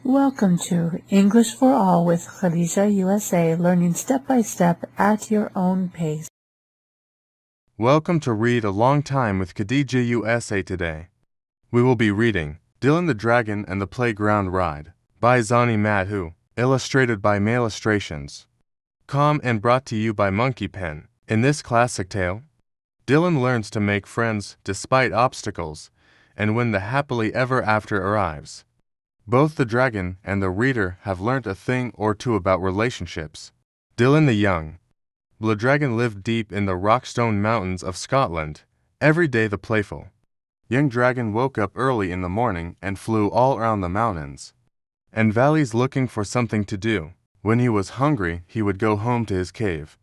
Welcome to English for All with Khadija USA, learning step by step at your own pace. Welcome to Read a Long Time with Khadija USA today. We will be reading Dylan the Dragon and the Playground Ride by Zani Madhu, illustrated by Maillustrations. Calm and brought to you by Monkey Pen. In this classic tale, Dylan learns to make friends despite obstacles and when the happily ever after arrives. Both the dragon and the reader have learnt a thing or two about relationships. Dylan the Young. The dragon lived deep in the Rockstone Mountains of Scotland. Every day the playful young dragon woke up early in the morning and flew all around the mountains and valleys looking for something to do. When he was hungry, he would go home to his cave,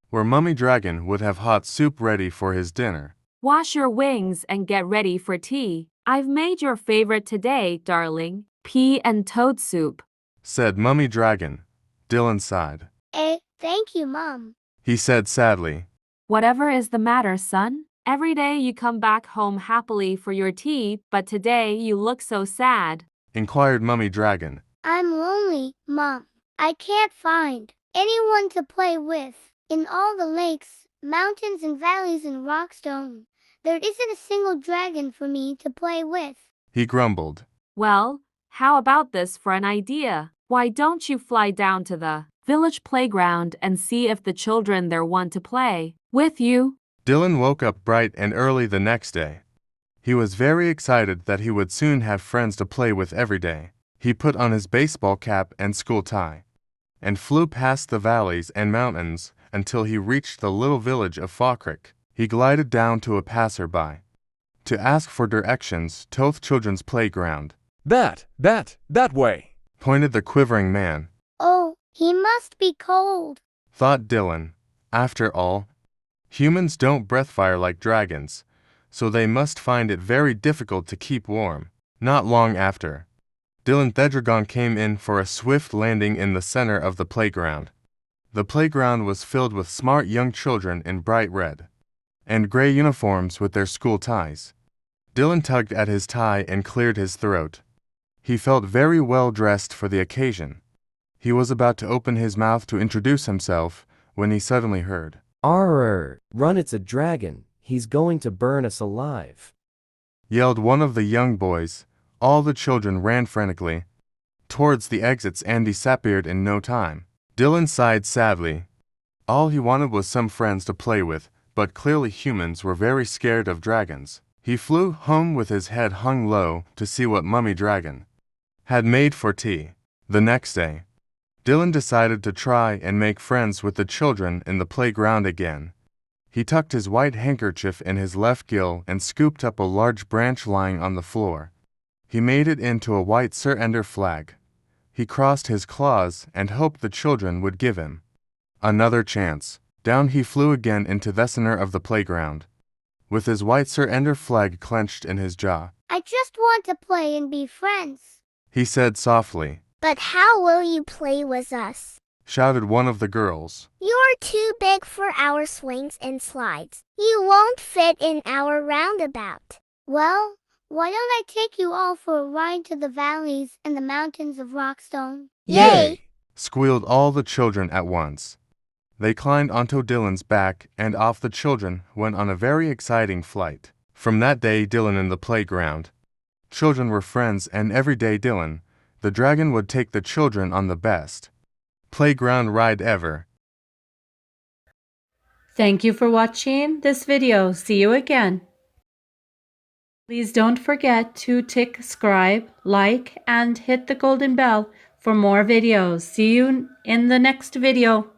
where Mummy Dragon would have hot soup ready for his dinner. Wash your wings and get ready for tea. I've made your favorite today, darling. Pea and toad soup, said Mummy Dragon. Dylan sighed. Thank you, Mom. He said sadly. Whatever is the matter, son? Every day you come back home happily for your tea, but today you look so sad, inquired Mummy Dragon. I'm lonely, Mom. I can't find anyone to play with. In all the lakes, mountains and valleys in Rockstone, there isn't a single dragon for me to play with, he grumbled. Well, how about this for an idea? Why don't you fly down to the village playground and see if the children there want to play with you? Dylan woke up bright and early the next day. He was very excited that he would soon have friends to play with every day. He put on his baseball cap and school tie and flew past the valleys and mountains until he reached the little village of Falkirk. He glided down to a passerby to ask for directions to the children's playground. That way, pointed the quivering man. Oh, he must be cold, thought Dylan. After all, humans don't breath fire like dragons, so they must find it very difficult to keep warm. Not long after, Dylan the Dragon came in for a swift landing in the center of the playground. The playground was filled with smart young children in bright red and gray uniforms with their school ties. Dylan tugged at his tie and cleared his throat. He felt very well dressed for the occasion. He was about to open his mouth to introduce himself when he suddenly heard, "Arr! Run, it's a dragon. He's going to burn us alive," yelled one of the young boys. All the children ran frantically towards the exits and disappeared in no time. Dylan sighed sadly. All he wanted was some friends to play with, but clearly humans were very scared of dragons. He flew home with his head hung low to see what Mummy Dragon had made for tea. The next day, Dylan decided to try and make friends with the children in the playground again. He tucked his white handkerchief in his left gill and scooped up a large branch lying on the floor. He made it into a white surrender flag. He crossed his claws and hoped the children would give him another chance. Down he flew again into the center of the playground, with his white surrender flag clenched in his jaw. I just want to play and be friends, he said softly. But how will you play with us? Shouted one of the girls. You're too big for our swings and slides. You won't fit in our roundabout. Well, why don't I take you all for a ride to the valleys and the mountains of Rockstone? Yay! Squealed all the children at once. They climbed onto Dylan's back and off the children went on a very exciting flight. From that day, Dylan in the playground. Children were friends, and every day Dylan, the dragon, would take the children on the best playground ride ever. Thank you for watching this video. See you again. Please don't forget to tick subscribe, like, and hit the golden bell for more videos. See you in the next video.